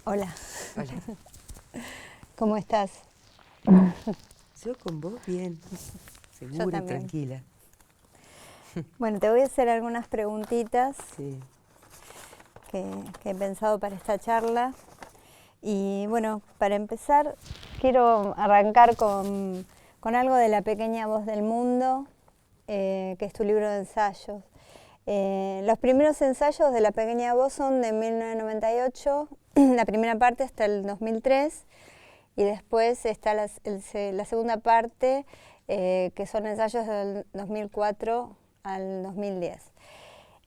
Hola. Hola. ¿Cómo estás? Yo con vos bien, Yo segura y también. tranquila. Bueno, te voy a hacer algunas preguntitas Sí. que he pensado para esta charla. Y bueno, para empezar, quiero arrancar con algo de La pequeña voz del mundo, que es tu libro de ensayos. Los primeros ensayos de La pequeña voz son de 1998, la primera parte hasta el 2003, y después está la segunda parte, que son ensayos del 2004 al 2010.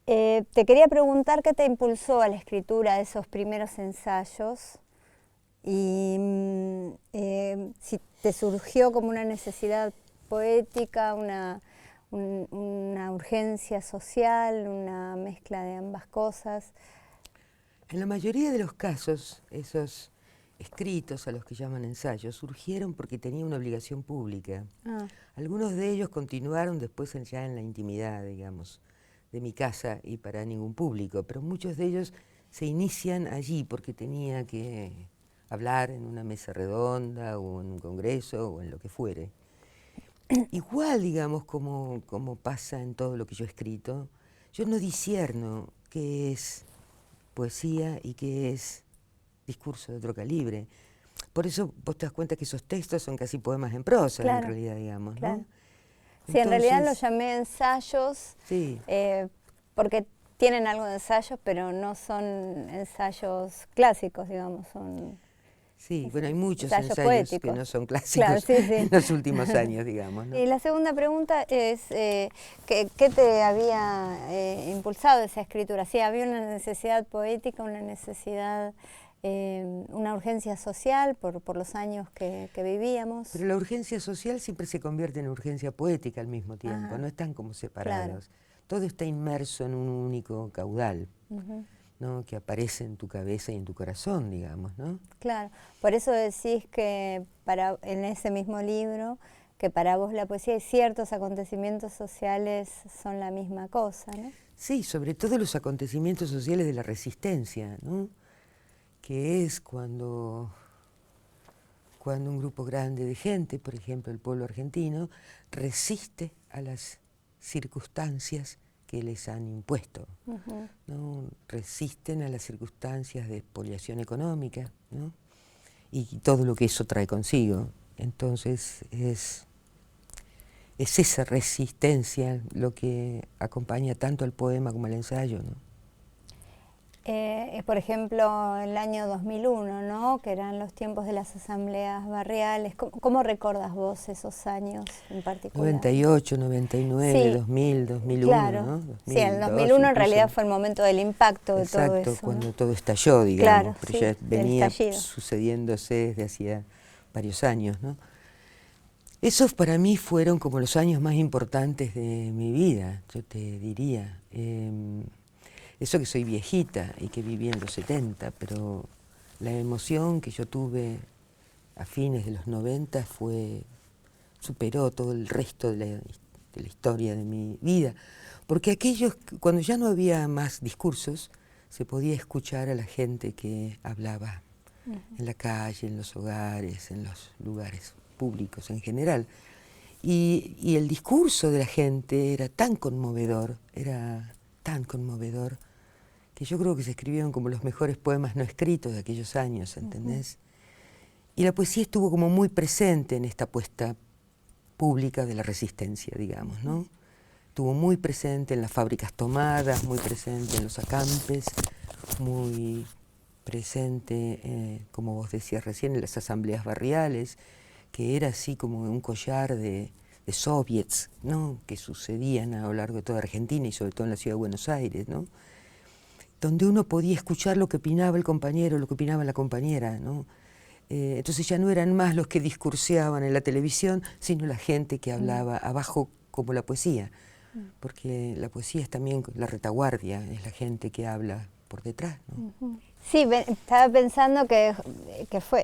Te quería preguntar qué te impulsó a la escritura de esos primeros ensayos y si te surgió como una necesidad poética, una urgencia social, una mezcla de ambas cosas. En la mayoría de los casos, esos escritos a los que llaman ensayos surgieron porque tenía una obligación pública. Algunos de ellos continuaron después ya en la intimidad, digamos, de mi casa y para ningún público, pero muchos de ellos se inician allí porque tenía que hablar en una mesa redonda o en un congreso o en lo que fuere. Igual, digamos, como pasa en todo lo que yo he escrito, yo no discierno qué es poesía y qué es discurso de otro calibre. Por eso vos te das cuenta que esos textos son casi poemas en prosa, en Claro, realidad, digamos, claro. ¿no? Sí, en realidad los Entonces, llamé ensayos, sí, porque tienen algo de ensayos, pero no son ensayos clásicos, digamos, son sí, bueno, hay muchos ensayos ensayos que poéticos. no son Claro, clásicos sí, en sí. los últimos años, digamos, ¿no? Y la segunda pregunta es, ¿qué te había impulsado esa escritura? Sí, había una necesidad poética, una necesidad, una urgencia social por los años que vivíamos. Pero la urgencia social siempre se convierte en urgencia poética al mismo tiempo, Ajá, no están como claro. separados. Todo está inmerso en un único caudal, Ujú. ¿no? Que aparece en tu cabeza y en tu corazón, digamos, ¿no? Claro, por eso decís que en ese mismo libro, que para vos la poesía y ciertos acontecimientos sociales son la misma cosa, ¿no? Sí, sobre todo los acontecimientos sociales de la resistencia, ¿no? Que es cuando un grupo grande de gente, por ejemplo el pueblo argentino, resiste a las circunstancias que les han impuesto, ¿no? Resisten a las circunstancias de expoliación económica, ¿no? Y todo lo que eso trae consigo. Entonces es esa resistencia lo que acompaña tanto al poema como al ensayo, ¿no? Por ejemplo, el año 2001, ¿no? Que eran los tiempos de las asambleas barriales. ¿Cómo recordas vos esos años en particular? 98, 99, Sí, 2000, 2001, claro. ¿no? Sí, el 2002 2001 en realidad incluso. fue el momento del impacto de todo Exacto, eso, ¿no? cuando todo estalló, digamos, Claro, pero sí, ya del venía estallido. sucediéndose desde hacía varios años, ¿no? Esos para mí fueron como los años más importantes de mi vida, yo te diría. Eso que soy viejita y que viví en los 70, pero la emoción que yo tuve a fines de los 90 superó todo el resto de la historia de mi vida. Porque cuando ya no había más discursos, se podía escuchar a la gente que hablaba en la calle, en los hogares, en los lugares públicos en general. Y el discurso de la gente era tan conmovedor, que yo creo que se escribieron como los mejores poemas no escritos de aquellos años, ¿entendés? Y la poesía estuvo como muy presente en esta puesta pública de la resistencia, digamos, ¿no? Estuvo muy presente en las fábricas tomadas, muy presente en los acampes, muy presente, como vos decías recién, en las asambleas barriales, que era así como un collar de soviets, ¿no? Que sucedían a lo largo de toda Argentina y sobre todo en la ciudad de Buenos Aires, ¿no? Donde uno podía escuchar lo que opinaba el compañero, lo que opinaba la compañera, ¿no? Entonces ya no eran más los que discurseaban en la televisión, sino la gente que hablaba abajo como la poesía, porque la poesía es también la retaguardia, es la gente que habla por detrás, ¿no? Sí, estaba pensando que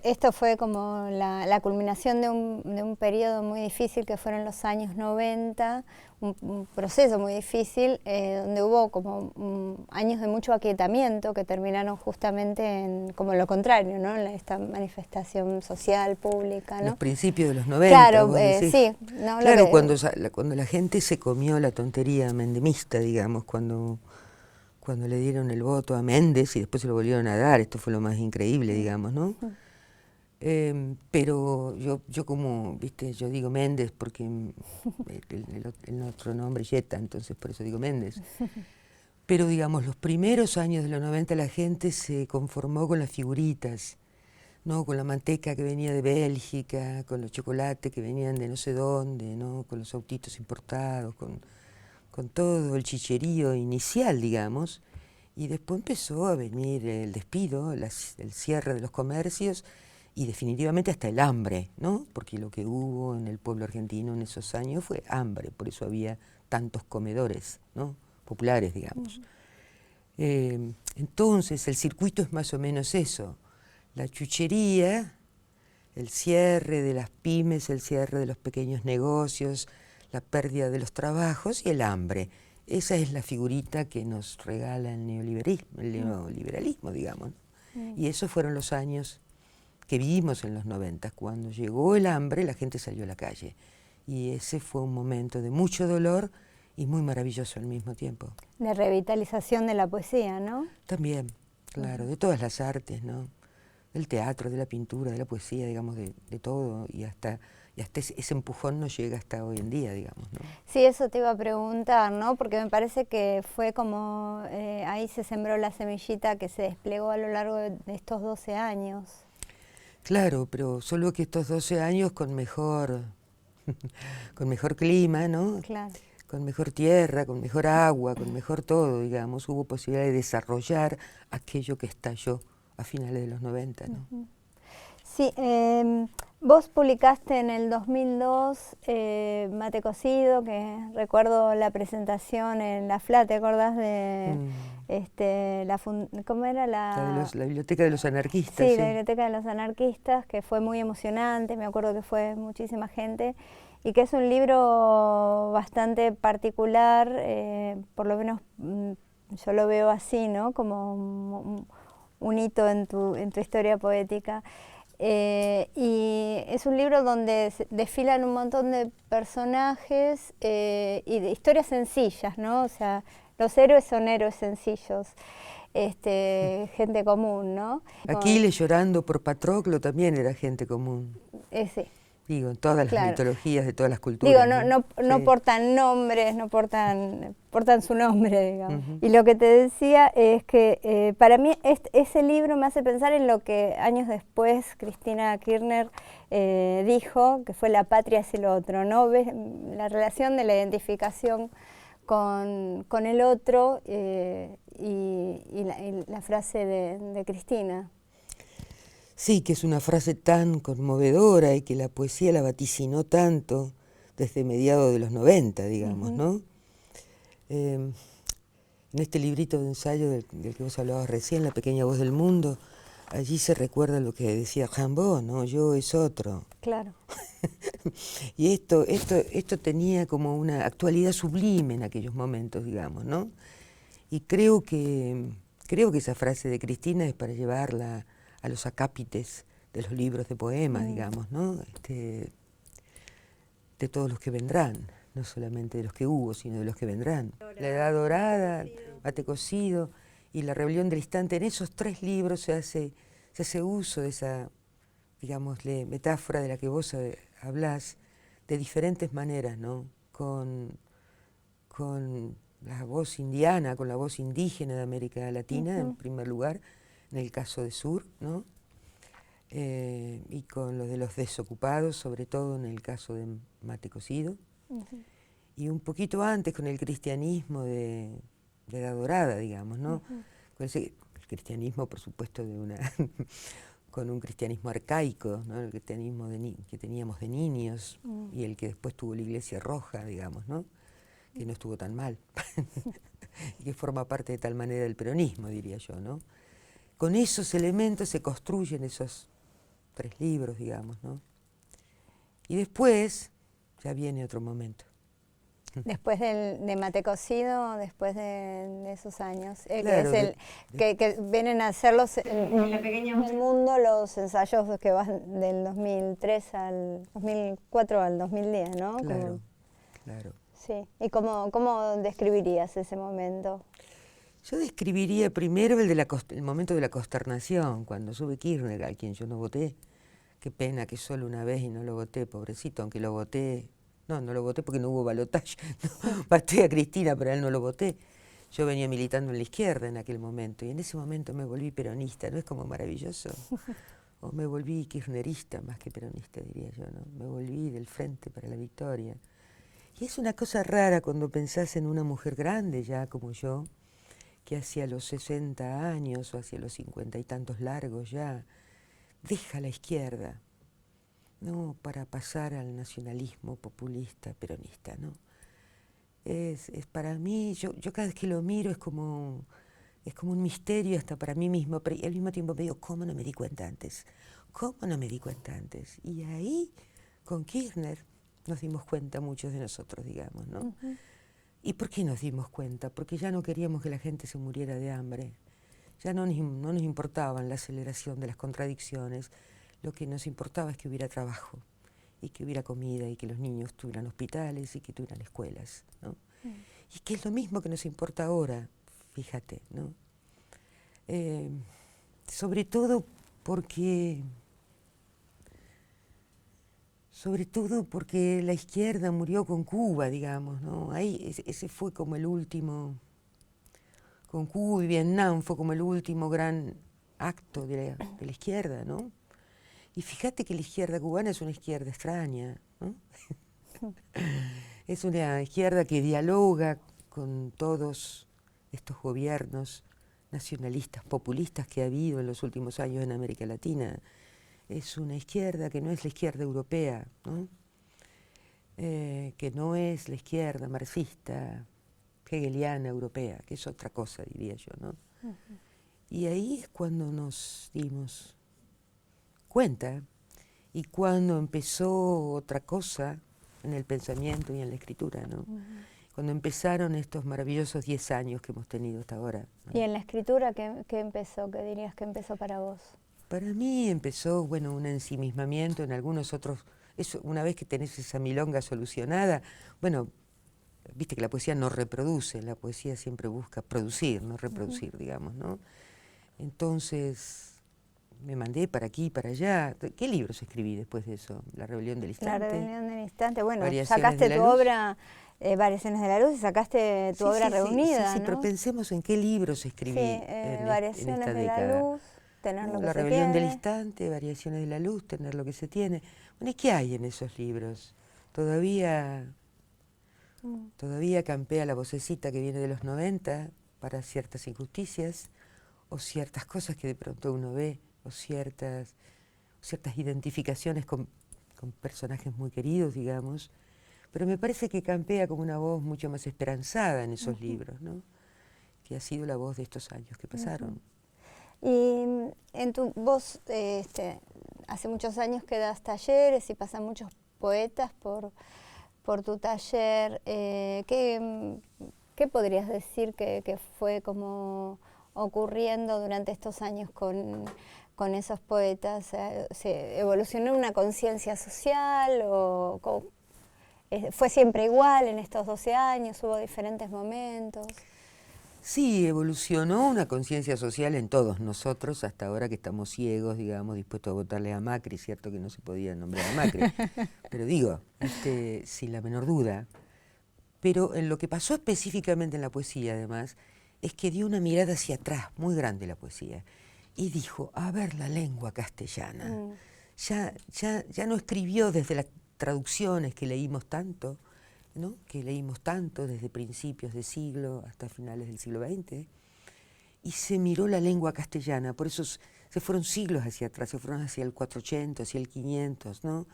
esto fue como la culminación de un periodo muy difícil que fueron los años 90, un proceso muy difícil, donde hubo como años de mucho aquietamiento que terminaron justamente en como lo contrario, ¿no? En esta manifestación social, pública, ¿no? Los principios de los 90, claro, vos decís. sí. No, Claro, cuando la gente se comió la tontería mendemista, digamos, cuando le dieron el voto a Méndez y después se lo volvieron a dar, esto fue lo más increíble, digamos, ¿no? Pero yo como, viste, yo digo Méndez porque el otro nombre es Yeta, entonces por eso digo Méndez. Pero digamos, los primeros años de los 90 la gente se conformó con las figuritas, ¿no? Con la manteca que venía de Bélgica, con los chocolates que venían de no sé dónde, ¿no? Con los autitos importados, con todo el chicherío inicial, digamos, y después empezó a venir el despido, el cierre de los comercios y definitivamente hasta el hambre, ¿no? Porque lo que hubo en el pueblo argentino en esos años fue hambre, por eso había tantos comedores, ¿no? Populares, digamos. Entonces el circuito es más o menos eso, la chuchería, el cierre de las pymes, el cierre de los pequeños negocios, la pérdida de los trabajos y el hambre. Esa es la figurita que nos regala el neoliberalismo, digamos. Y esos fueron los años que vivimos en los 90. Cuando llegó el hambre, la gente salió a la calle. Y ese fue un momento de mucho dolor y muy maravilloso al mismo tiempo. De revitalización de la poesía, ¿no? También, claro, de todas las artes, ¿no? Del teatro, de la pintura, de la poesía, digamos, de todo, y hasta ese empujón nos llega hasta hoy en día, digamos, ¿no? Sí, eso te iba a preguntar, ¿no? Porque me parece que fue como, ahí se sembró la semillita que se desplegó a lo largo de estos 12 años. Claro, pero solo que estos 12 años con mejor clima, ¿no? Claro. Con mejor tierra, con mejor agua, con mejor todo, digamos, hubo posibilidad de desarrollar aquello que estalló a finales de los 90, ¿no? Sí, vos publicaste en el 2002 Mate Cocido, que recuerdo la presentación en la FLA, ¿te acordás de cómo era La Biblioteca de los Anarquistas. Sí, la Biblioteca de los Anarquistas, que fue muy emocionante, me acuerdo que fue muchísima gente, y que es un libro bastante particular, por lo menos yo lo veo así, ¿no? Como un hito en tu historia poética. Y es un libro donde desfilan un montón de personajes y de historias sencillas, ¿no? O sea, los héroes son héroes sencillos, gente común, ¿no? Aquiles llorando por Patroclo también era gente común. Sí. Digo, en todas las mitologías de todas las culturas. Digo, no portan nombres, portan su nombre, digamos. Y lo que te decía es que para mí ese libro me hace pensar en lo que años después Cristina Kirchner dijo, que fue la patria es el otro, ¿no? ¿Ves? La relación de la identificación con el otro y la frase de Cristina. Sí, que es una frase tan conmovedora y que la poesía la vaticinó tanto desde mediados de los 90, digamos, ¿no? En este librito de ensayo del que vos hablabas recién, La pequeña voz del mundo, allí se recuerda lo que decía Rimbaud, ¿no? Yo es otro. Claro. Y esto tenía como una actualidad sublime en aquellos momentos, digamos, ¿no? Y creo que esa frase de Cristina es para llevarla a los acápites de los libros de poemas, digamos, ¿no? De todos los que vendrán, no solamente de los que hubo, sino de los que vendrán. La Edad Dorada, Mate Cocido y La Rebelión del Instante. En esos 3 libros se hace uso de esa, digámosle, metáfora de la que vos hablás, de diferentes maneras, ¿no? Con la voz indiana, con la voz indígena de América Latina, en primer lugar, en el caso de Sur, ¿no? Y con lo de los desocupados, sobre todo en el caso de Mate Cocido, y un poquito antes con el cristianismo de Edad Dorada, digamos, ¿no? Con el cristianismo, por supuesto, con un cristianismo arcaico, ¿no? El cristianismo que teníamos de niños y el que después tuvo la Iglesia Roja, digamos, ¿no? Que no estuvo tan mal. y que forma parte de tal manera del peronismo, diría yo, ¿no? Con esos elementos se construyen esos 3 libros, digamos, ¿no? Y después ya viene otro momento. Después de Mate Cocido, después de esos años, Claro, que es que vienen a hacer en La Pequeña Voz del Mundo los ensayos que van del 2003 al 2004 al 2010, ¿no? claro, claro. Sí. ¿Y cómo describirías ese momento? Yo describiría primero el momento de la consternación, cuando sube Kirchner, a quien yo no voté. Qué pena que solo una vez y no lo voté, pobrecito, aunque lo voté. No lo voté porque no hubo balotaje. No, voté a Cristina, pero a él no lo voté. Yo venía militando en la izquierda en aquel momento, y en ese momento me volví peronista. ¿No es como maravilloso? O me volví kirchnerista más que peronista, diría yo, ¿no? Me volví del Frente para la Victoria. Y es una cosa rara cuando pensás en una mujer grande ya como yo, que hacia los 60 años o hacia los 50 y tantos largos ya, deja la izquierda, ¿no? Para pasar al nacionalismo populista, peronista, ¿no? Es para mí, yo cada vez que lo miro es como un misterio hasta para mí mismo, pero al mismo tiempo me digo, ¿cómo no me di cuenta antes? ¿Cómo no me di cuenta antes? Y ahí, con Kirchner, nos dimos cuenta muchos de nosotros, digamos, ¿no? Uh-huh. ¿Y por qué nos dimos cuenta? Porque ya no queríamos que la gente se muriera de hambre. Ya no nos importaban la aceleración de las contradicciones. Lo que nos importaba es que hubiera trabajo, y que hubiera comida, y que los niños tuvieran hospitales, y que tuvieran escuelas, ¿no? Y que es lo mismo que nos importa ahora, fíjate, ¿no? Sobre todo porque la izquierda murió con Cuba, digamos, ¿no? Ahí ese fue como el último, con Cuba y Vietnam fue como el último gran acto de la izquierda, ¿no? Y fíjate que la izquierda cubana es una izquierda extraña, ¿no? Es una izquierda que dialoga con todos estos gobiernos nacionalistas, populistas que ha habido en los últimos años en América Latina. Es una izquierda que no es la izquierda europea, ¿no? Que no es la izquierda marxista, hegeliana europea, que es otra cosa, diría yo, ¿no? Uh-huh. Y ahí es cuando nos dimos cuenta, y cuando empezó otra cosa en el pensamiento y en la escritura, ¿no? Uh-huh. Cuando empezaron estos maravillosos 10 años que hemos tenido hasta ahora, ¿no? ¿Y en la escritura qué empezó? ¿Qué dirías que empezó para vos? Para mí empezó, un ensimismamiento en algunos otros. Una vez que tenés esa milonga solucionada, viste que la poesía no reproduce, la poesía siempre busca producir, no reproducir, uh-huh, digamos, ¿no? Entonces me mandé para aquí y para allá. ¿Qué libros escribí después de eso? La Rebelión del Instante. La Rebelión del Instante, bueno, Variaciones sacaste de tu la luz. obra, Variaciones de la Luz, y sacaste tu obra reunida, sí, ¿no? Pero pensemos en qué libros escribí Variaciones en esta de década. la Luz, Tener lo que La se Rebelión tiene. del Instante, Variaciones de la Luz, Tener lo que se tiene. Bueno, ¿y qué hay en esos libros? Todavía campea la vocecita que viene de los 90 para ciertas injusticias, o ciertas cosas que de pronto uno ve, o ciertas identificaciones con personajes muy queridos, digamos. Pero me parece que campea como una voz mucho más esperanzada en esos, uh-huh, libros, ¿no? Que ha sido la voz de estos años que pasaron. Uh-huh. Y vos hace muchos años que das talleres y pasan muchos poetas por tu taller. ¿Qué podrías decir que fue como ocurriendo durante estos años con esos poetas? ¿Se evolucionó una conciencia social o fue siempre igual en estos 12 años? ¿Hubo diferentes momentos? Sí, evolucionó una conciencia social en todos nosotros, hasta ahora que estamos ciegos, digamos, dispuestos a votarle a Macri. Cierto que no se podía nombrar a Macri, pero digo, sin la menor duda. Pero en lo que pasó específicamente en la poesía, además, es que dio una mirada hacia atrás, muy grande la poesía, y dijo, a ver la lengua castellana. Ya no escribió desde las traducciones que leímos tanto, ¿no? Que leímos tanto desde principios de siglo hasta finales del siglo XX, y se miró la lengua castellana. Por eso se fueron siglos hacia atrás, se fueron hacia el 480, hacia el 500, ¿no?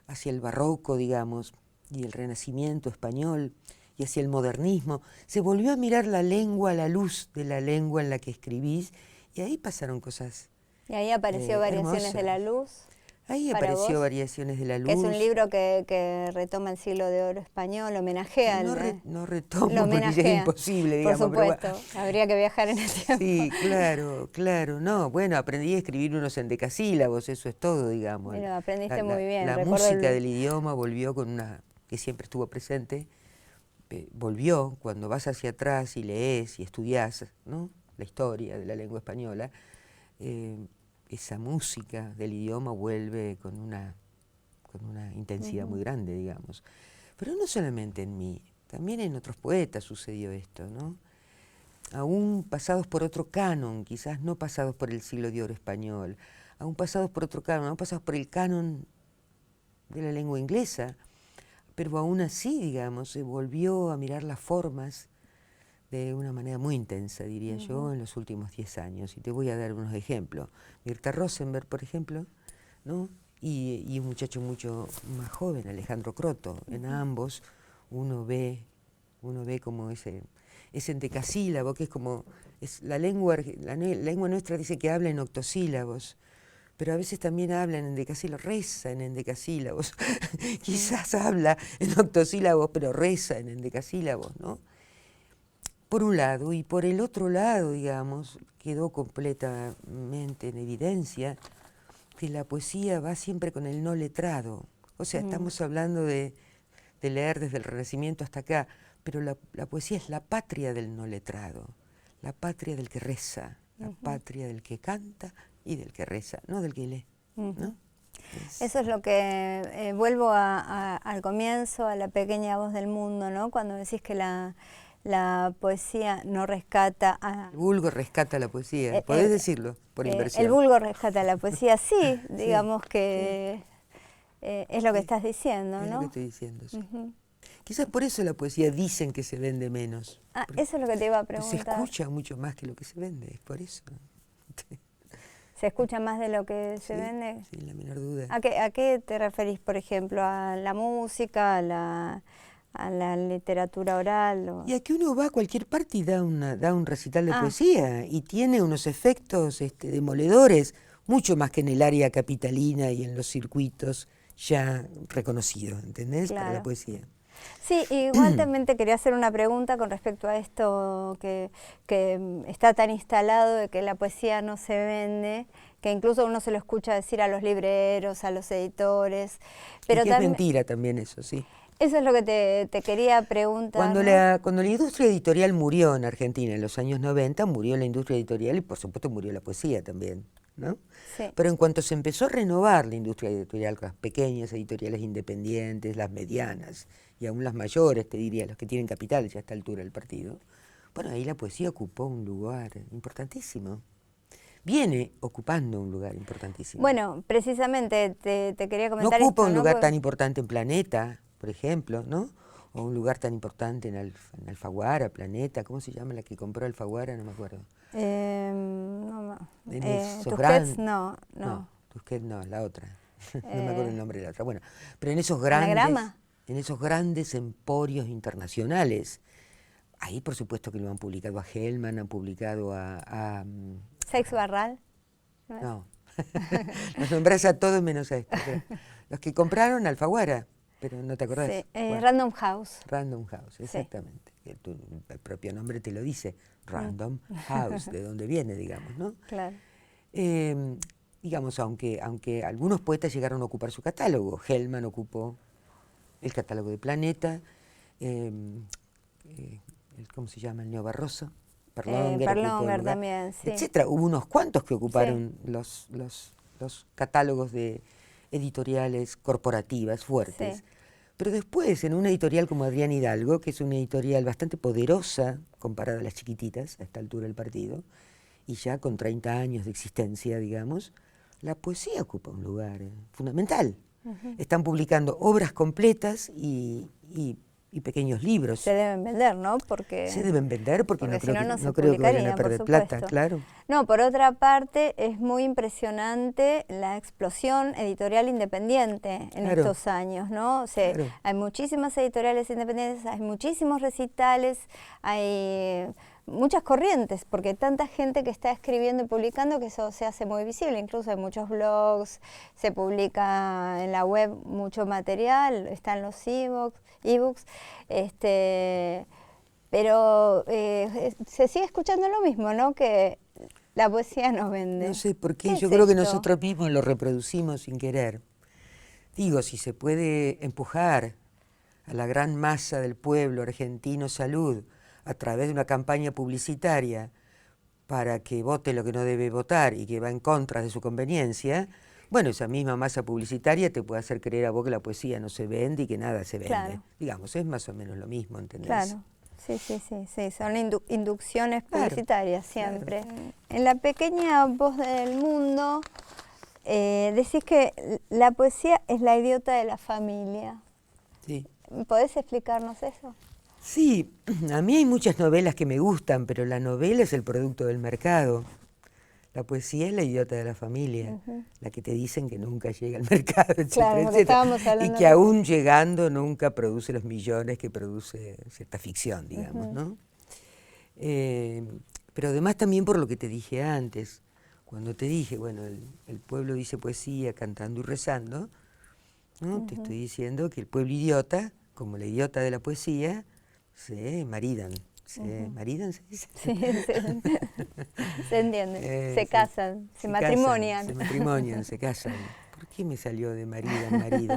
Hacia el barroco, digamos, y el Renacimiento español, y hacia el modernismo. Se volvió a mirar la lengua, la luz de la lengua en la que escribís, y ahí pasaron cosas Y ahí apareció Variaciones de la hermosas. Luz. Ahí Para apareció vos, Variaciones de la Luz. que es un libro que retoma el siglo de oro español, homenajea. No Lo retomo porque ya es homenajea, imposible, por digamos. Pero supuesto, habría que viajar en el tiempo. sí, claro, claro. No, bueno, aprendí a escribir unos endecasílabos, eso es todo, digamos. Lo aprendiste muy bien. La Recuerdo música del idioma volvió con una que siempre estuvo presente, volvió cuando vas hacia atrás y lees y estudias, ¿no?, la historia de la lengua española. Esa música del idioma vuelve con una intensidad muy grande, digamos. Pero no solamente en mí, también en otros poetas sucedió esto, ¿no? Aún pasados por otro canon, quizás no pasados por el siglo de oro español, aún pasados por otro canon, aún pasados por el canon de la lengua inglesa, pero aún así, digamos, se volvió a mirar las formas de una manera muy intensa, diría yo, en los últimos 10 años. Y te voy a dar unos ejemplos. Mirta Rosenberg, por ejemplo, ¿no? Y un muchacho mucho más joven, Alejandro Croto. En ambos uno ve como ese endecasílabo, que es como, la lengua nuestra dice que habla en octosílabos, pero a veces también habla en endecasílabos, reza en endecasílabos. Quizás habla en octosílabos, pero reza en endecasílabos, ¿no? Por un lado, y por el otro lado, digamos, quedó completamente en evidencia que la poesía va siempre con el no letrado. O sea, estamos hablando de leer desde el Renacimiento hasta acá, pero la poesía es la patria del no letrado, la patria del que reza, la patria del que canta y del que reza, no del que lee, ¿no? Eso es lo que vuelvo al comienzo, a la pequeña voz del mundo, ¿no? Cuando decís que la poesía no rescata El vulgo rescata la poesía, podés decirlo, por inversión. El vulgo rescata la poesía, sí, digamos que es lo que estás diciendo, ¿no? Es lo que estoy diciendo, sí. Quizás por eso la poesía dicen que se vende menos. Eso es lo que te iba a preguntar. Se escucha mucho más que lo que se vende, es por eso. ¿Se escucha más de lo que se vende? Sin la menor duda. ¿A qué te referís, por ejemplo? ¿A la música, a la literatura oral? Y aquí uno va a cualquier parte y da un recital de poesía y tiene unos efectos demoledores, mucho más que en el área capitalina y en los circuitos ya reconocidos, ¿entendés? Claro. Para la poesía. Sí, igual también te quería hacer una pregunta con respecto a esto que está tan instalado de que la poesía no se vende, que incluso uno se lo escucha decir a los libreros, a los editores. Pero y que es mentira también eso, sí. Eso es lo que te quería preguntar. Cuando la industria editorial murió en Argentina en los años 90, murió la industria editorial y por supuesto murió la poesía también, ¿no? Sí. Pero en cuanto se empezó a renovar la industria editorial, las pequeñas editoriales independientes, las medianas y aún las mayores, te diría, los que tienen capital ya a esta altura del partido, bueno, ahí la poesía ocupó un lugar importantísimo. Viene ocupando un lugar importantísimo. Bueno, precisamente te quería comentar no ocupa esto, un ¿no? lugar tan importante en Planeta, por ejemplo, ¿no? O un lugar tan importante en Alfaguara, Planeta, ¿cómo se llama la que compró Alfaguara? No me acuerdo. Tusquets, no. Tusquets no, la otra. No me acuerdo el nombre de la otra. Bueno, pero en esos grandes emporios internacionales, ahí por supuesto que lo han publicado a Hellman, han publicado a Seix Barral. No, los nombrás a todos menos a esto. Los que compraron Alfaguara, pero no te acordás. Sí, Random House. Random House, exactamente. Sí. El propio nombre te lo dice, Random House, de dónde viene, digamos, ¿no? Claro. Digamos, aunque algunos poetas llegaron a ocupar su catálogo. Hellman ocupó el catálogo de Planeta, ¿cómo se llama? El Neo Barroso. Perlonger también, sí. Etcétera. Hubo unos cuantos que ocuparon los catálogos de editoriales corporativas fuertes. Sí. Pero después, en una editorial como Adrián Hidalgo, que es una editorial bastante poderosa comparada a las chiquititas a esta altura del partido, y ya con 30 años de existencia, digamos, la poesía ocupa un lugar fundamental. Están publicando obras completas y y pequeños libros. Se deben vender, ¿no? Porque se deben vender porque no si no, no creo que vayan a perder plata, claro. No, por otra parte, es muy impresionante la explosión editorial independiente en estos años, ¿no? O sea, hay muchísimas editoriales independientes, hay muchísimos recitales, hay muchas corrientes, porque hay tanta gente que está escribiendo y publicando que eso se hace muy visible. Incluso hay muchos blogs, se publica en la web mucho material, están los ebooks, pero se sigue escuchando lo mismo, ¿no? Que la poesía no vende. No sé por qué, yo creo que nosotros mismos lo reproducimos sin querer. Digo, si se puede empujar a la gran masa del pueblo argentino salud a través de una campaña publicitaria para que vote lo que no debe votar y que va en contra de su conveniencia, bueno, esa misma masa publicitaria te puede hacer creer a vos que la poesía no se vende y que nada se vende. Claro. Digamos, es más o menos lo mismo, ¿entendés? Claro, sí, son inducciones publicitarias siempre. Claro. En La pequeña voz del mundo decís que la poesía es la idiota de la familia. Sí. ¿Podés explicarnos eso? Sí, a mí hay muchas novelas que me gustan, pero la novela es el producto del mercado. La poesía es la idiota de la familia, la que te dicen que nunca llega al mercado, etcétera, etcétera, y que aún llegando nunca produce los millones que produce cierta ficción, digamos, ¿no? Pero además también por lo que te dije antes, cuando te dije, bueno, el pueblo dice poesía cantando y rezando, ¿no? Te estoy diciendo que el pueblo idiota, como la idiota de la poesía, se maridan. ¿Se maridan, se dice? Sí, se entiende. Se casan, se matrimonian. Se matrimonian, se casan. ¿Por qué me salió de marido?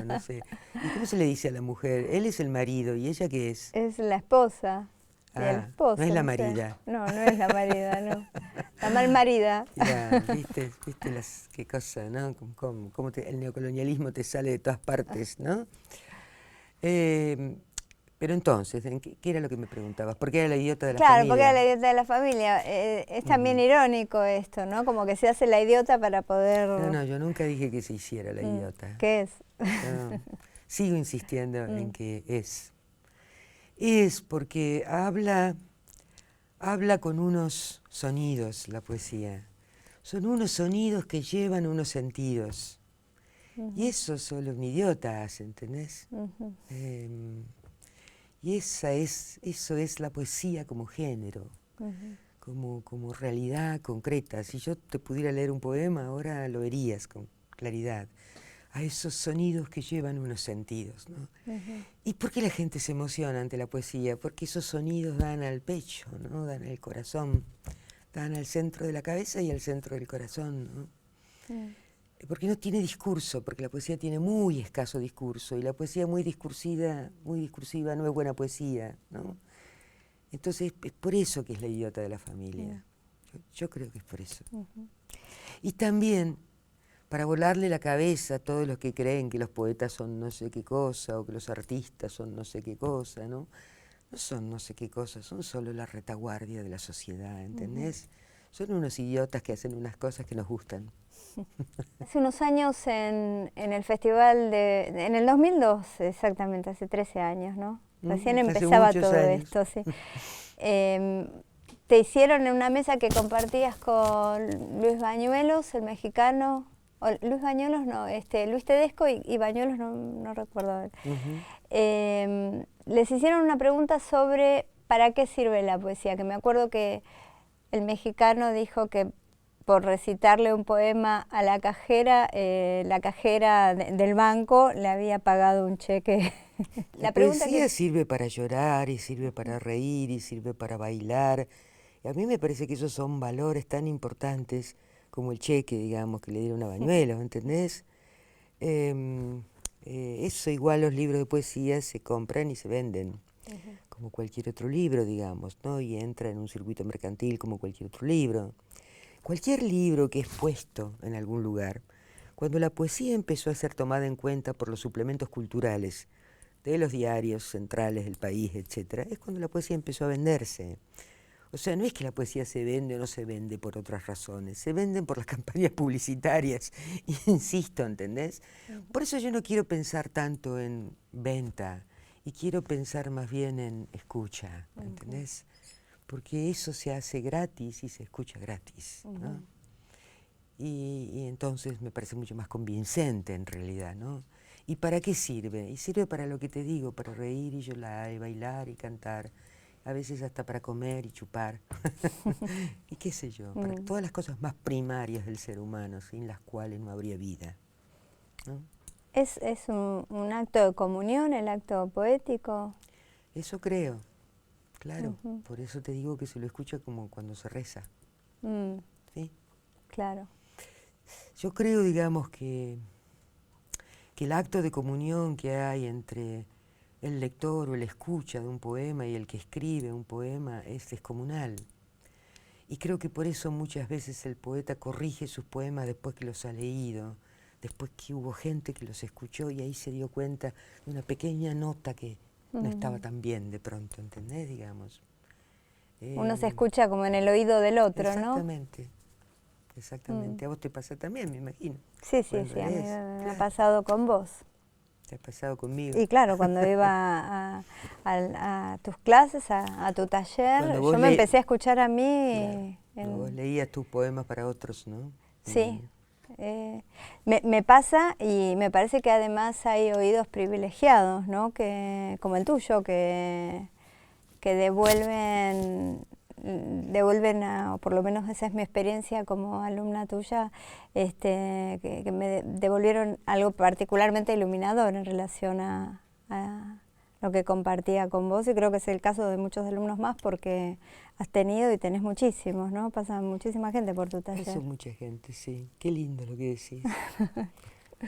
No sé. ¿Y cómo se le dice a la mujer? Él es el marido, ¿y ella qué es? Es la esposa. Ah, el esposo, no es la marida. No, no es la marida, no. La mal marida. Ya, viste qué cosa, ¿no? Cómo el neocolonialismo te sale de todas partes, ¿no? Pero entonces, ¿qué era lo que me preguntabas? ¿Por qué era la idiota de la familia? Claro, porque era la idiota de la familia. Es también irónico esto, ¿no? Como que se hace la idiota para poder... No, yo nunca dije que se hiciera la idiota. ¿Qué es? No, sigo insistiendo en que es. Es porque habla con unos sonidos la poesía. Son unos sonidos que llevan unos sentidos. Y eso solo un idiota hace, ¿entendés? Y eso es la poesía como género, como realidad concreta. Si yo te pudiera leer un poema, ahora lo verías con claridad. A esos sonidos que llevan unos sentidos, ¿no? ¿Y por qué la gente se emociona ante la poesía? Porque esos sonidos dan al pecho, ¿no? Dan al corazón, dan al centro de la cabeza y al centro del corazón, ¿no? Porque no tiene discurso, porque la poesía tiene muy escaso discurso, y la poesía muy discursiva no es buena poesía, ¿no? Entonces es por eso que es la idiota de la familia. Yo creo que es por eso. Y también para volarle la cabeza a todos los que creen que los poetas son no sé qué cosa, o que los artistas son no sé qué cosa, ¿no? No son no sé qué cosa, son solo la retaguardia de la sociedad, ¿entendés? Son unos idiotas que hacen unas cosas que nos gustan. Hace unos años en el festival en el 2002, exactamente, hace 13 años, ¿no? Recién empezaba todo esto, sí. Te hicieron en una mesa que compartías con Luis Bañuelos, el mexicano, o Luis Bañuelos no, Luis Tedesco y Bañuelos no recuerdo. Les hicieron una pregunta sobre ¿para qué sirve la poesía? Que me acuerdo que el mexicano dijo que por recitarle un poema a la cajera del banco le había pagado un cheque. La poesía sirve para llorar, y sirve para reír, y sirve para bailar. Y a mí me parece que esos son valores tan importantes como el cheque, digamos, que le dieron a Bañuelos, ¿entendés? Eso igual los libros de poesía se compran y se venden, como cualquier otro libro, digamos, ¿no? Y entra en un circuito mercantil como cualquier otro libro. Cualquier libro que es puesto en algún lugar, cuando la poesía empezó a ser tomada en cuenta por los suplementos culturales de los diarios centrales del país, etc., es cuando la poesía empezó a venderse. O sea, no es que la poesía se vende o no se vende por otras razones, se venden por las campañas publicitarias, insisto, ¿entendés? Por eso yo no quiero pensar tanto en venta y quiero pensar más bien en escucha, ¿entendés? Porque eso se hace gratis y se escucha gratis, ¿no? Y entonces me parece mucho más convincente en realidad, ¿no? ¿Y para qué sirve? Y sirve para lo que te digo, para reír y llorar y bailar y cantar, a veces hasta para comer y chupar, y qué sé yo, para todas las cosas más primarias del ser humano, sin las cuales no habría vida, ¿no? ¿Es un acto de comunión, el acto poético? Eso creo, claro, por eso te digo que se lo escucha como cuando se reza, ¿sí? Claro. Yo creo, digamos, que el acto de comunión que hay entre el lector o el escucha de un poema y el que escribe un poema es descomunal. Y creo que por eso muchas veces el poeta corrige sus poemas después que los ha leído, después que hubo gente que los escuchó y ahí se dio cuenta de una pequeña nota que no estaba tan bien de pronto, ¿entendés? Digamos. Uno se escucha como en el oído del otro, exactamente, ¿no? Exactamente. A vos te pasa también, me imagino. Sí, sí, sí, a mí me ha pasado con vos. Te ha pasado conmigo. Y claro, cuando iba a tus clases, a tu taller, yo me empecé a escuchar a mí. Claro. Vos leías tus poemas para otros, ¿no? Sí. Me pasa y me parece que además hay oídos privilegiados, ¿no? Que, como el tuyo, que devuelven, o por lo menos esa es mi experiencia como alumna tuya, que me devolvieron algo particularmente iluminador en relación a lo que compartía con vos, y creo que es el caso de muchos alumnos más porque has tenido y tenés muchísimos, ¿no? Pasa muchísima gente por tu taller. Eso, mucha gente, sí. Qué lindo lo que decís.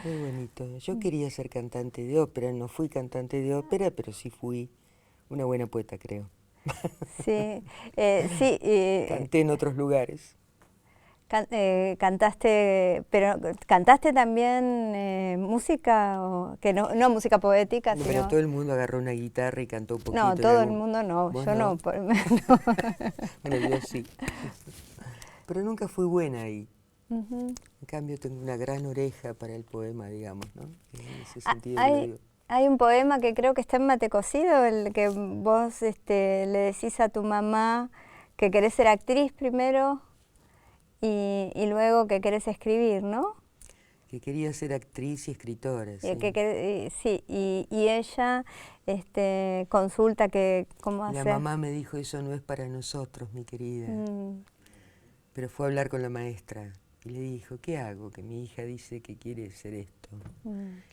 Muy bonito. Yo quería ser cantante de ópera, no fui cantante de ópera, pero sí fui una buena poeta, creo. Sí, sí. Canté en otros lugares. Cantaste, pero ¿cantaste también música? Que no música poética, Pero sino... todo el mundo agarró una guitarra y cantó un poquito. No, todo el mundo no, yo no. Bueno, yo sí. Pero nunca fui buena ahí. En cambio tengo una gran oreja para el poema, digamos, ¿no? En ese sentido que lo digo. Hay un poema que creo que está en Mate Cocido, el que vos le decís a tu mamá que querés ser actriz primero y luego que querés escribir, ¿no? Que quería ser actriz y escritora, sí. Sí, y ella consulta que cómo hacer. La mamá me dijo, eso no es para nosotros, mi querida. Pero fue a hablar con la maestra y le dijo, ¿qué hago? Que mi hija dice que quiere ser esto.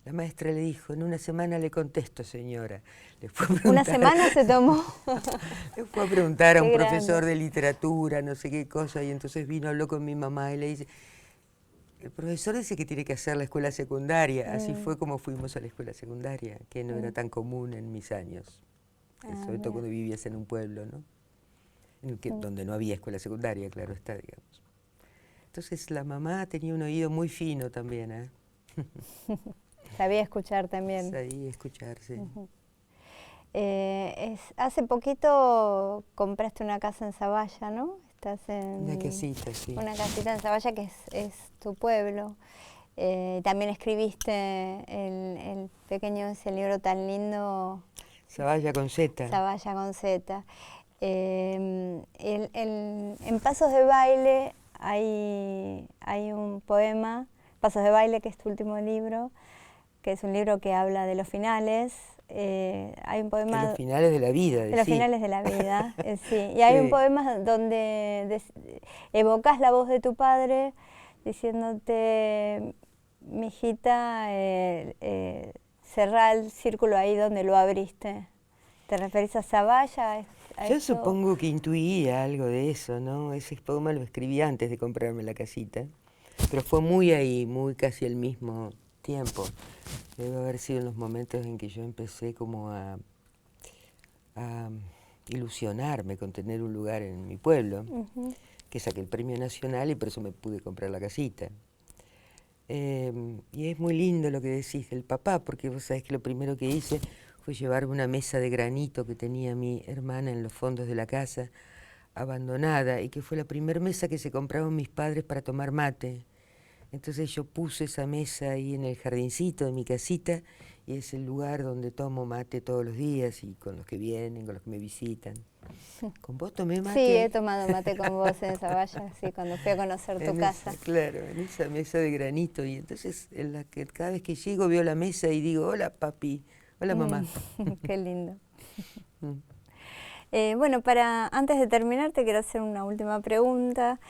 La maestra le dijo, en una semana le contesto, señora. Le fue a preguntar, ¿Una semana se tomó? Le fue a preguntar a un profesor de literatura, no sé qué cosa, y entonces vino, habló con mi mamá y le dice, el profesor dice que tiene que hacer la escuela secundaria. Así fue como fuimos a la escuela secundaria, que no era tan común en mis años, sobre todo cuando vivías en un pueblo, ¿no? Donde no había escuela secundaria, claro está, digamos. Entonces la mamá tenía un oído muy fino también, ¿eh? Sabía escuchar también. Sabía escuchar, sí. Hace poquito compraste una casa en Zavalla, ¿no? Estás en... Una casita, sí. Una casita en Zavalla que es tu pueblo. También escribiste el pequeño, ese libro tan lindo. Zavalla con Z. Zavalla con Z. En Pasos de Baile hay un poema, Pasos de Baile, que es tu último libro, que es un libro que habla de los finales. Hay un poema... De los finales de la vida. De los finales de la vida, sí. Y hay un poema donde evocas la voz de tu padre diciéndote, mijita, cerrá el círculo ahí donde lo abriste. ¿Te referís a Zavalla? Yo supongo que intuía algo de eso, ¿no? Ese poema lo escribí antes de comprarme la casita, pero fue muy ahí, muy casi al mismo tiempo. Debe haber sido en los momentos en que yo empecé como a ilusionarme con tener un lugar en mi pueblo, que saqué el premio nacional y por eso me pude comprar la casita. Y es muy lindo lo que decís del papá, porque vos sabés que lo primero que hice fue llevarme una mesa de granito que tenía mi hermana en los fondos de la casa, abandonada, y que fue la primera mesa que se compraron mis padres para tomar mate. Entonces yo puse esa mesa ahí en el jardincito de mi casita y es el lugar donde tomo mate todos los días y con los que vienen, con los que me visitan. ¿Con vos tomé mate? Sí, he tomado mate con vos en Zavalla, sí, cuando fui a conocer tu casa. Claro, en esa mesa de granito. Y entonces en la que cada vez que llego veo la mesa y digo, hola papi, hola mamá. Qué lindo. Bueno, antes de terminar te quiero hacer una última pregunta.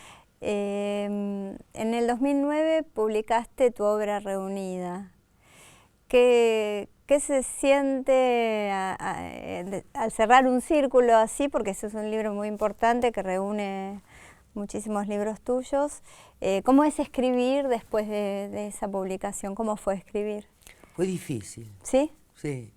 En el 2009 publicaste tu obra reunida. ¿Qué se siente al cerrar un círculo así? Porque eso es un libro muy importante que reúne muchísimos libros tuyos. ¿Cómo es escribir después de esa publicación? ¿Cómo fue escribir? Fue difícil. ¿Sí? Sí,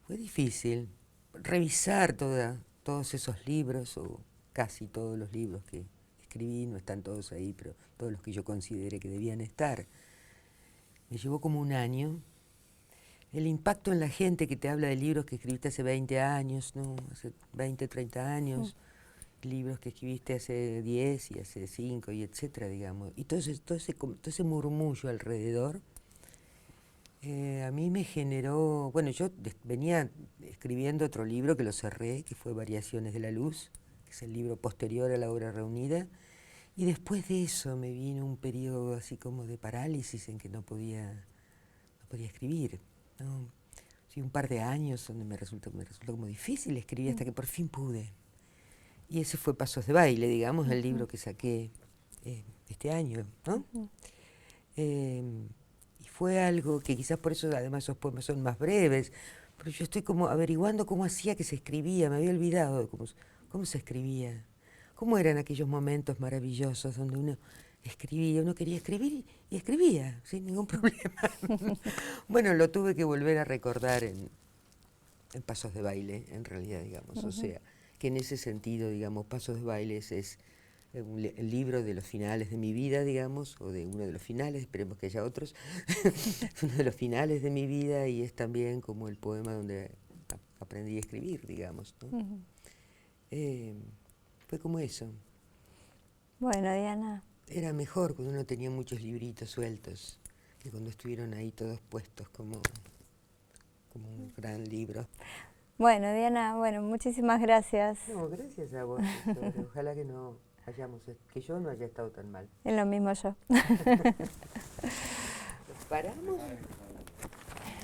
fue difícil revisar todos esos libros, o casi todos los libros que escribí, no están todos ahí, pero todos los que yo consideré que debían estar. Me llevó como un año. El impacto en la gente que te habla de libros que escribiste hace 20 años, ¿no? Hace 20, 30 años, libros que escribiste hace 10 y hace 5 y etcétera, digamos. Y todo ese murmullo alrededor, a mí me generó... Bueno, yo venía escribiendo otro libro que lo cerré, que fue Variaciones de la Luz, que es el libro posterior a la obra reunida. Y después de eso me vino un periodo así como de parálisis en que no podía escribir, ¿no? Sí, un par de años donde me resultó como difícil escribir hasta que por fin pude. Y ese fue Pasos de Baile, digamos, el libro que saqué este año, ¿no? Y fue algo que quizás por eso además esos poemas son más breves, pero yo estoy como averiguando cómo hacía que se escribía, me había olvidado de cómo se escribía, cómo eran aquellos momentos maravillosos donde uno escribía, uno quería escribir y escribía sin ningún problema. Bueno, lo tuve que volver a recordar en Pasos de Baile, en realidad, digamos. O sea, que en ese sentido, digamos, Pasos de Baile es el libro de los finales de mi vida, digamos, o de uno de los finales, esperemos que haya otros, uno de los finales de mi vida, y es también como el poema donde aprendí a escribir, digamos, ¿no? Fue como eso. Bueno, Diana. Era mejor cuando uno tenía muchos libritos sueltos, que cuando estuvieron ahí todos puestos como un gran libro. Bueno, Diana, bueno, muchísimas gracias. No, gracias a vos. Ojalá que que yo no haya estado tan mal. Es lo mismo yo. ¿Paramos?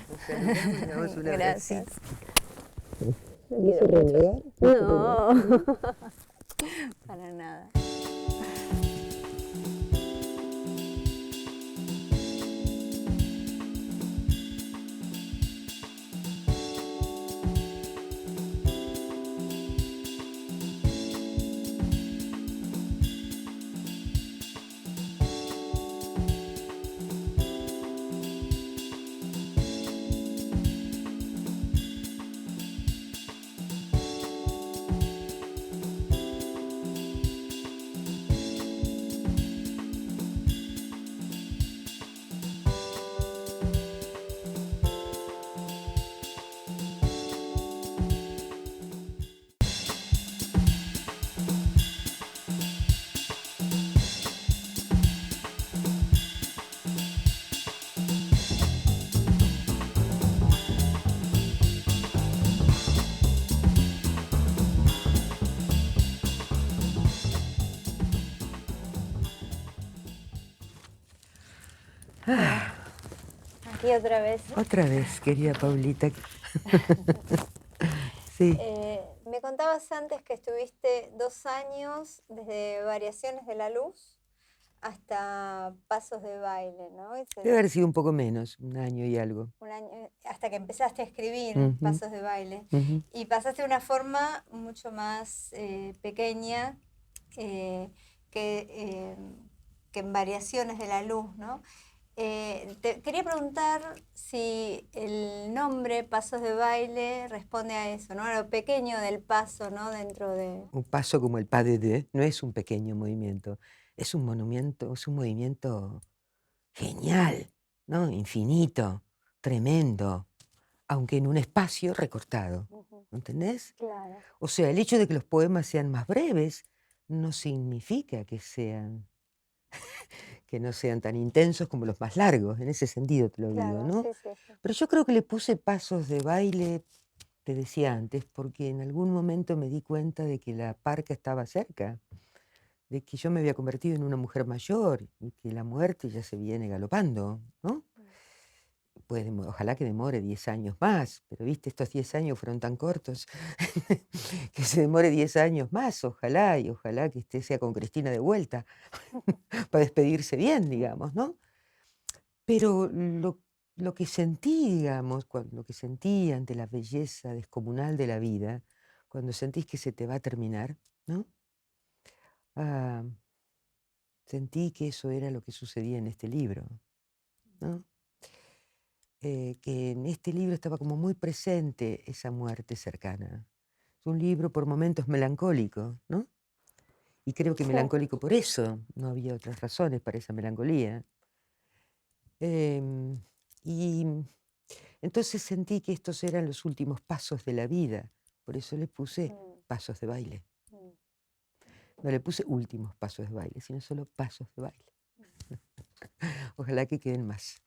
Nos saludamos y damos un Gracias. ¿Quieres renegar? No, para nada. Aquí otra vez. Otra vez, querida Paulita. Sí. Me contabas antes que estuviste 2 años desde Variaciones de la Luz hasta Pasos de Baile, ¿no? Debe haber sido un poco menos, un año y algo. Un año, hasta que empezaste a escribir Pasos de Baile. Y pasaste de una forma mucho más pequeña que en Variaciones de la Luz, ¿no? Te quería preguntar si el nombre Pasos de Baile responde a eso, ¿no? A lo pequeño del paso, ¿no? Dentro de... Un paso como el pas de deux no es un pequeño movimiento, es un movimiento genial, ¿no? Infinito, tremendo, aunque en un espacio recortado, ¿entendés? Claro. O sea, el hecho de que los poemas sean más breves no significa que sean que no sean tan intensos como los más largos, en ese sentido te lo digo, Claro, ¿no? sí, sí, sí. Pero yo creo que le puse pasos de baile, te decía antes, porque en algún momento me di cuenta de que la parca estaba cerca, de que yo me había convertido en una mujer mayor y que la muerte ya se viene galopando, ¿no? Ojalá que demore 10 años más, pero viste, estos 10 años fueron tan cortos, que se demore 10 años más, ojalá, y ojalá que sea con Cristina de vuelta, para despedirse bien, digamos, ¿no? Pero lo que sentí, digamos, lo que sentí ante la belleza descomunal de la vida, cuando sentís que se te va a terminar, ¿no? Ah, sentí que eso era lo que sucedía en este libro, ¿no? Que en este libro estaba como muy presente esa muerte cercana. Es un libro por momentos melancólico, ¿no? Y creo que Sí. melancólico por eso, no había otras razones para esa melancolía. Em, y entonces sentí que estos eran los últimos pasos de la vida, por eso le puse pasos de baile. No le puse últimos pasos de baile, sino solo pasos de baile. Ojalá que queden más.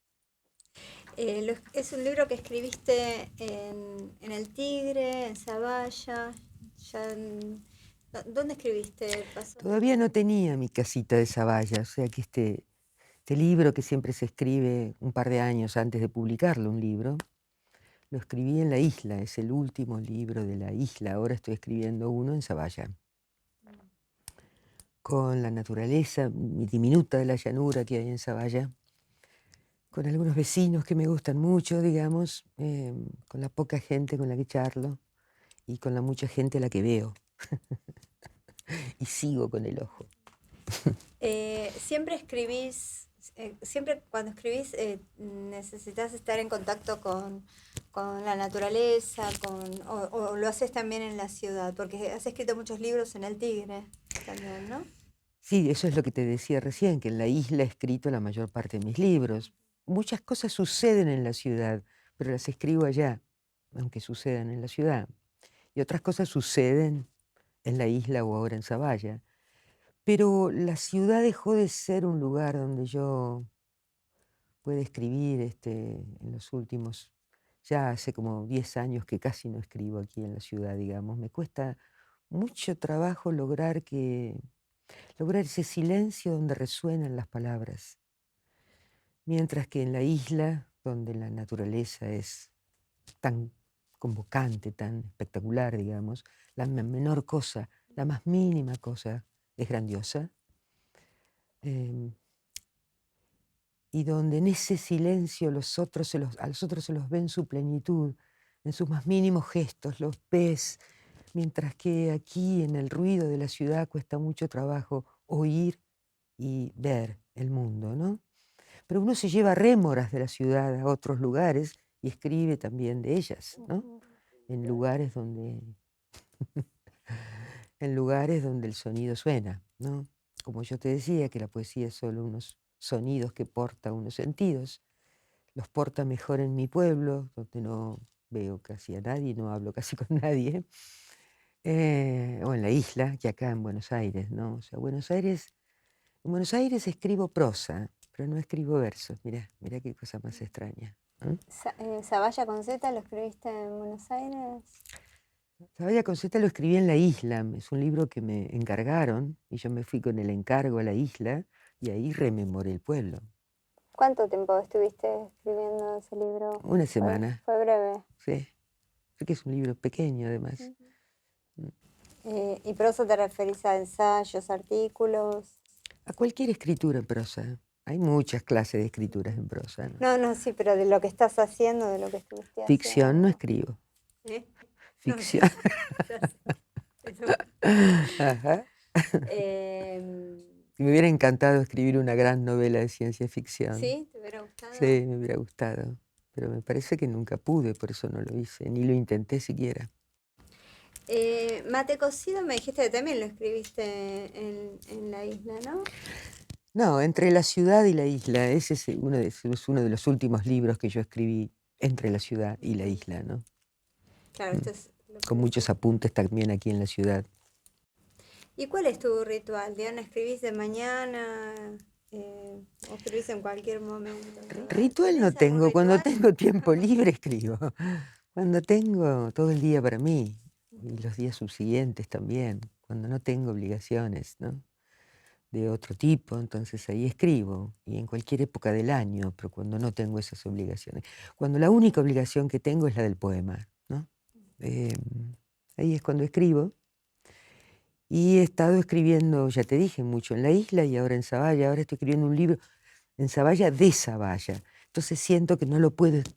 Es un libro que escribiste en El Tigre, en Zavalla. ¿Dónde escribiste? Todavía no tenía mi casita de Zavalla, o sea que este libro que siempre se escribe un par de años antes de publicarlo, un libro, lo escribí en la isla, es el último libro de la isla, ahora estoy escribiendo uno en Zavalla, con la naturaleza diminuta de la llanura que hay en Zavalla, con algunos vecinos que me gustan mucho, digamos, con la poca gente con la que charlo y con la mucha gente a la que veo. Y sigo con el ojo. Siempre escribís, siempre cuando escribís necesitas estar en contacto con la naturaleza, o lo haces también en la ciudad, porque has escrito muchos libros en El Tigre también, ¿no? Sí, eso es lo que te decía recién, que en la isla he escrito la mayor parte de mis libros. Muchas cosas suceden en la ciudad, pero las escribo allá, aunque sucedan en la ciudad. Y otras cosas suceden en la isla o ahora en Zavalla. Pero la ciudad dejó de ser un lugar donde yo pueda escribir en los últimos, ya hace como 10 años que casi no escribo aquí en la ciudad, digamos. Me cuesta mucho trabajo lograr ese silencio donde resuenan las palabras. Mientras que en la isla, donde la naturaleza es tan convocante, tan espectacular, digamos, la menor cosa, la más mínima cosa es grandiosa. Y donde en ese silencio a los otros se los ve en su plenitud, en sus más mínimos gestos, los ves, mientras que aquí en el ruido de la ciudad cuesta mucho trabajo oír y ver el mundo, ¿no? Pero uno se lleva rémoras de la ciudad a otros lugares y escribe también de ellas, ¿no? En lugares donde, en lugares donde el sonido suena, ¿no? Como yo te decía, que la poesía es solo unos sonidos que porta unos sentidos. Los porta mejor en mi pueblo, donde no veo casi a nadie, no hablo casi con nadie, o en la isla, que acá en Buenos Aires, ¿no? O sea, en Buenos Aires escribo prosa, pero no escribo versos. Mirá qué cosa más extraña. Zavalla con Z, ¿lo escribiste en Buenos Aires? Zavalla con Z lo escribí en la isla, es un libro que me encargaron y yo me fui con el encargo a la isla y ahí rememoré el pueblo. ¿Cuánto tiempo estuviste escribiendo ese libro? Una semana, Fue breve. sí. Porque es un libro pequeño además. ¿Y prosa te referís a ensayos, artículos? A cualquier escritura en prosa. Hay muchas clases de escrituras en prosa, ¿no? No, no, sí, pero de lo que estás haciendo, de lo que estuviste Ficción no haciendo. escribo. ¿Eh? No, Ficción. ya sé. Eso. Ajá. Eh, Me hubiera encantado escribir una gran novela de ciencia ficción. ¿Sí? ¿Te hubiera gustado? Sí, me hubiera gustado. Pero me parece que nunca pude, por eso no lo hice, ni lo intenté siquiera. Mate cocido me dijiste que también lo escribiste en la isla, ¿no? No, entre la ciudad y la isla. Ese es uno de los últimos libros que yo escribí entre la ciudad y la isla, ¿no? Claro, esto es lo Con que... muchos apuntes también aquí en la ciudad. ¿Y cuál es tu ritual? Diana, ¿escribís de mañana? ¿O escribís en cualquier momento? Ritual no ¿Tenés algún tengo, cuando ritual? tengo tiempo libre escribo. Cuando tengo todo el día para mí, y los días subsiguientes también, cuando no tengo obligaciones, ¿no? De otro tipo, entonces ahí escribo, y en cualquier época del año, pero cuando no tengo esas obligaciones. Cuando la única obligación que tengo es la del poema, ¿no? Ahí es cuando escribo, y he estado escribiendo, ya te dije, mucho en la isla y ahora en Zavalla. Ahora estoy escribiendo un libro en Zavalla de Zavalla. Entonces siento que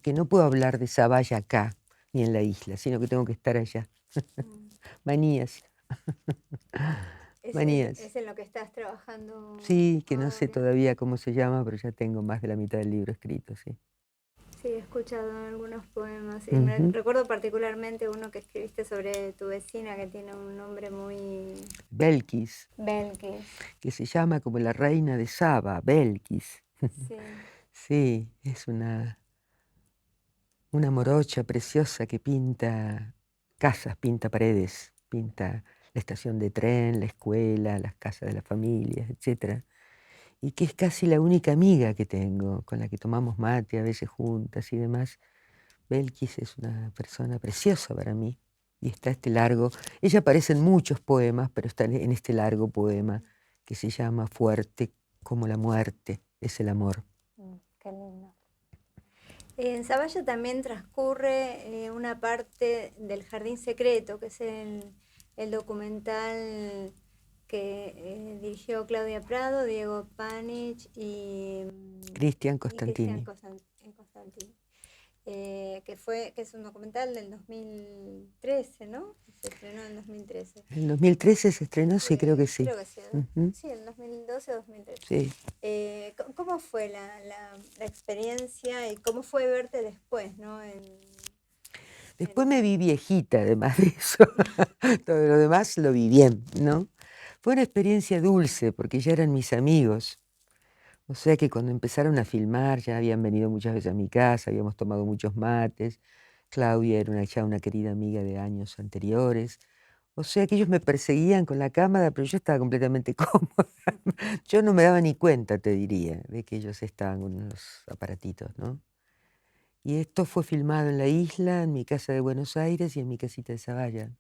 que no puedo hablar de Zavalla acá, ni en la isla, sino que tengo que estar allá. Mm. Manías, manías. Es en lo que estás trabajando Sí, que no sé ahora. todavía cómo se llama, pero ya tengo más de la mitad del libro escrito, sí. Sí, he escuchado algunos poemas y me Ujú. recuerdo particularmente uno que escribiste sobre tu vecina que tiene un nombre muy Belkis, Belkis. que se llama como la reina de Saba, Belkis. Sí. Sí, es una morocha preciosa que pinta casas, pinta paredes, pinta la estación de tren, la escuela, las casas de las familias, etcétera. Y que es casi la única amiga que tengo, con la que tomamos mate a veces juntas y demás. Belkis es una persona preciosa para mí. Y está este largo, ella aparece en muchos poemas, pero está en este largo poema que se llama Fuerte como la muerte, es el amor. Qué lindo. En Zavalla también transcurre una parte del Jardín Secreto, que es el documental que dirigió Claudia Prado, Diego Panich Cristian y Cristian Costantini. Constantini. Que es un documental del 2013, ¿no? Se estrenó en 2013. En 2013 se estrenó, sí, creo que sí. Creo que sí, Ujú, sí, en 2012 o 2013. sí. ¿Cómo fue la experiencia y cómo fue verte después, ¿no? Después me vi viejita, además de eso. Todo lo demás lo vi bien, ¿no? Fue una experiencia dulce, porque ya eran mis amigos. O sea que cuando empezaron a filmar ya habían venido muchas veces a mi casa, habíamos tomado muchos mates. Claudia era ya una querida amiga de años anteriores. O sea que ellos me perseguían con la cámara, pero yo estaba completamente cómoda. Yo no me daba ni cuenta, te diría, de que ellos estaban con los aparatitos, ¿no? Y esto fue filmado en la isla, en mi casa de Buenos Aires y en mi casita de Zavalla.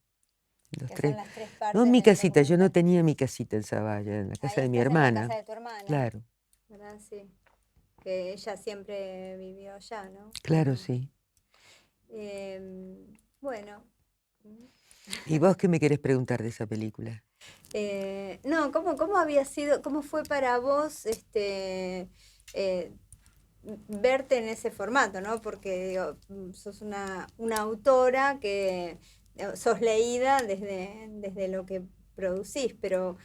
Los Que son tres. las tres No en partes mi del casita, yo no documental. tenía mi casita en Zavalla, en la casa Ahí de mi estás en la hermana. casa de tu hermana, Claro, ¿verdad? Sí. Que ella siempre vivió allá, ¿no? claro, sí. Bueno. ¿Y vos qué me querés preguntar de esa película? No, ¿cómo había sido, cómo fue para vos eh, verte en ese formato, ¿no? Porque digo, sos una autora que sos leída desde lo que producís, pero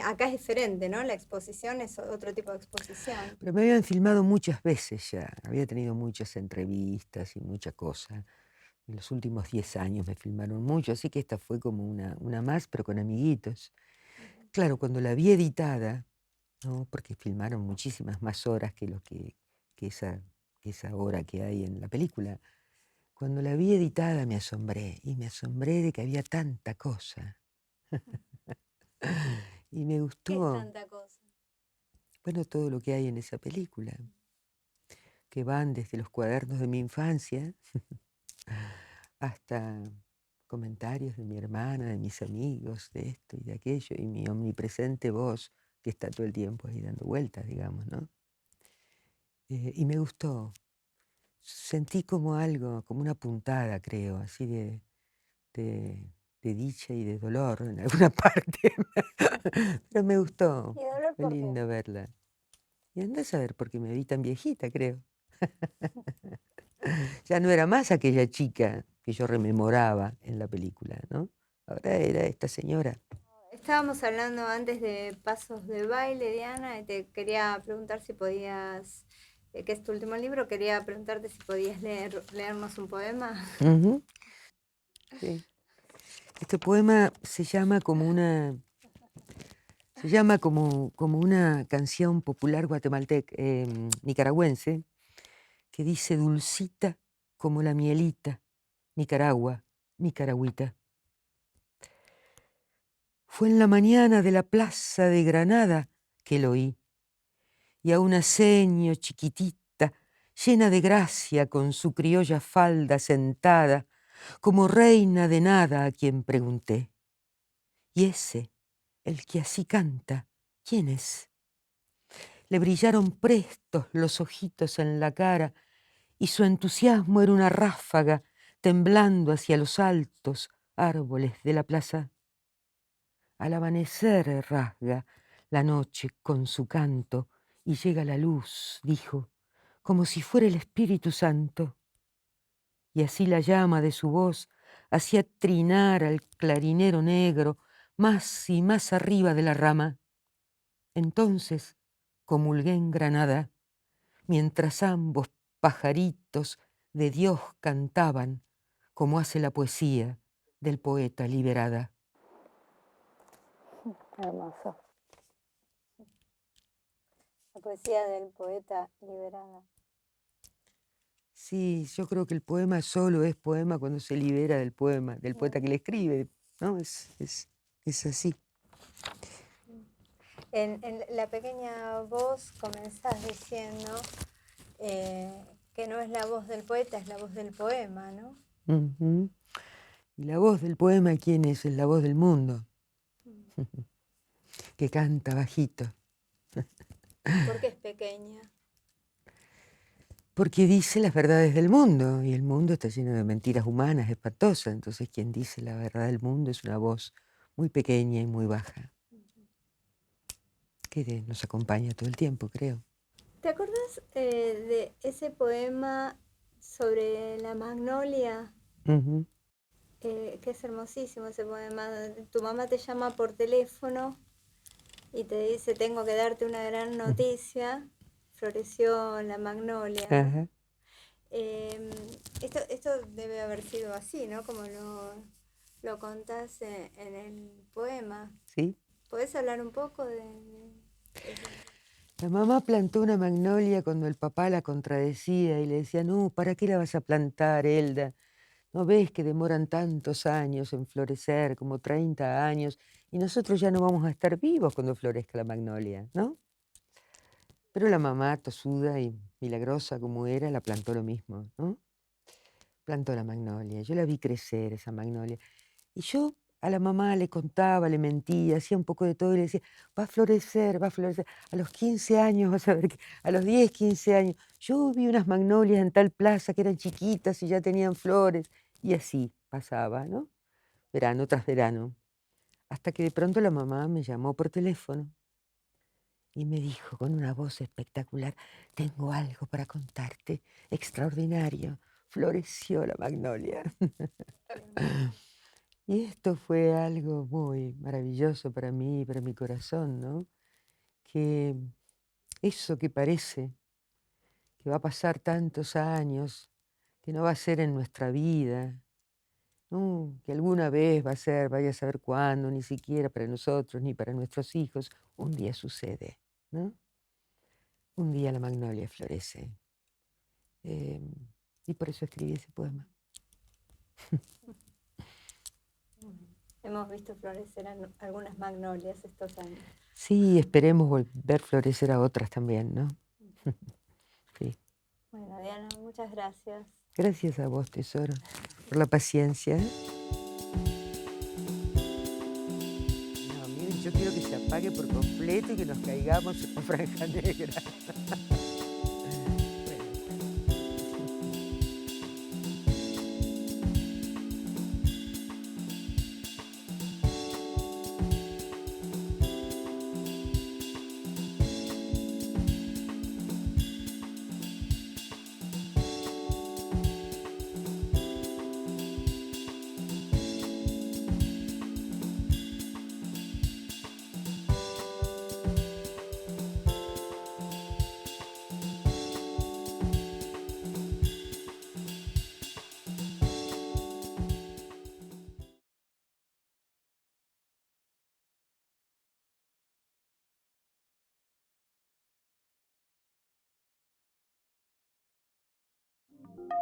acá es diferente, ¿no? La exposición es otro tipo de exposición. Pero me habían filmado muchas veces ya, había tenido muchas entrevistas y mucha cosa. En los últimos 10 años me filmaron mucho, así que esta fue como una más, pero con amiguitos. Claro, cuando la vi editada, ¿no? Porque filmaron muchísimas más horas que que esa, que esa hora que hay en la película. Cuando la vi editada me asombré, y me asombré de que había tanta cosa. Y me ¿Qué es gustó, tanta cosa? bueno, todo lo que hay en esa película, que van desde los cuadernos de mi infancia hasta comentarios de mi hermana, de mis amigos, de esto y de aquello, y mi omnipresente voz que está todo el tiempo ahí dando vueltas, digamos, ¿no? Y me gustó. Sentí como algo, como una puntada, creo, así de, de dicha y de dolor en alguna parte. Pero me gustó. ¿Y dolor Fue por qué? lindo verla. Y andá a saber por qué me vi tan viejita, creo. Ya no era más aquella chica que yo rememoraba en la película, ¿no? Ahora era esta señora. Estábamos hablando antes de pasos de baile, Diana, y te quería preguntar si podías, que es tu último libro, quería preguntarte si podías leernos un poema. Ujú, sí. Este poema se llama como como una canción popular guatemalteca, nicaragüense, que dice dulcita como la mielita, Nicaragua, Nicaragüita. Fue en la mañana de la plaza de Granada que lo oí, y a una seño chiquitita, llena de gracia con su criolla falda sentada, como reina de nada a quien pregunté. Y ese, el que así canta, ¿quién es? Le brillaron prestos los ojitos en la cara y su entusiasmo era una ráfaga temblando hacia los altos árboles de la plaza. Al amanecer rasga la noche con su canto y llega la luz, dijo, como si fuera el Espíritu Santo. Y así la llama de su voz hacía trinar al clarinero negro más y más arriba de la rama. Entonces comulgué en Granada, mientras ambos pajaritos de Dios cantaban, como hace la poesía del poeta liberada. Hermoso. La poesía del poeta liberada. Sí, yo creo que el poema solo es poema cuando se libera del poema, del poeta que le escribe, ¿no? Es así. En la pequeña voz comenzás diciendo que no es la voz del poeta, es la voz del poema, ¿no? Ujú. Y la voz del poema, ¿quién es? Es la voz del mundo, que canta bajito. ¿Por qué es pequeña? Porque dice las verdades del mundo, y el mundo está lleno de mentiras humanas, espantosas. Entonces quien dice la verdad del mundo es una voz muy pequeña y muy baja, que nos acompaña todo el tiempo, creo. ¿Te acordás de ese poema sobre la magnolia? Ujú. Que es hermosísimo ese poema. Tu mamá te llama por teléfono y te dice, tengo que darte una gran noticia. Floreció la magnolia, ¿no? Ajá. Esto debe haber sido así, ¿no? Como lo contás en el poema. ¿Sí? ¿Podés hablar un poco de La mamá plantó una magnolia cuando el papá la contradecía y le decía, no, ¿para qué la vas a plantar, Elda? ¿No ves que demoran tantos años en florecer, como 30 años, y nosotros ya no vamos a estar vivos cuando florezca la magnolia, ¿no? Pero la mamá, tosuda y milagrosa como era, la plantó lo mismo, ¿no? Plantó la magnolia. Yo la vi crecer, esa magnolia. Y yo a la mamá le contaba, le mentía, hacía un poco de todo y le decía, va a florecer, va a florecer. A los 15 años, vas a ver que a los 10, 15 años, yo vi unas magnolias en tal plaza que eran chiquitas y ya tenían flores. Y así pasaba, ¿no? Verano tras verano. Hasta que de pronto la mamá me llamó por teléfono y me dijo con una voz espectacular, tengo algo para contarte, extraordinario. Floreció la magnolia. Y esto fue algo muy maravilloso para mí y para mi corazón, ¿no? Que eso que parece que va a pasar tantos años, que no va a ser en nuestra vida, ¿no? Que alguna vez va a ser, vaya a saber cuándo, ni siquiera para nosotros ni para nuestros hijos, un día sucede, ¿no? Un día la magnolia florece. Eh, y por eso escribí ese poema. Hemos visto florecer algunas magnolias estos años. Sí, esperemos ver florecer a otras también, ¿no? Sí. Bueno, Diana, muchas gracias. Gracias a vos, tesoro, por la paciencia. No, miren, yo quiero que se apague por completo y que nos caigamos en la franja negra.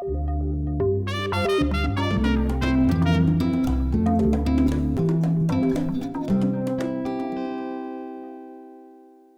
Bueno.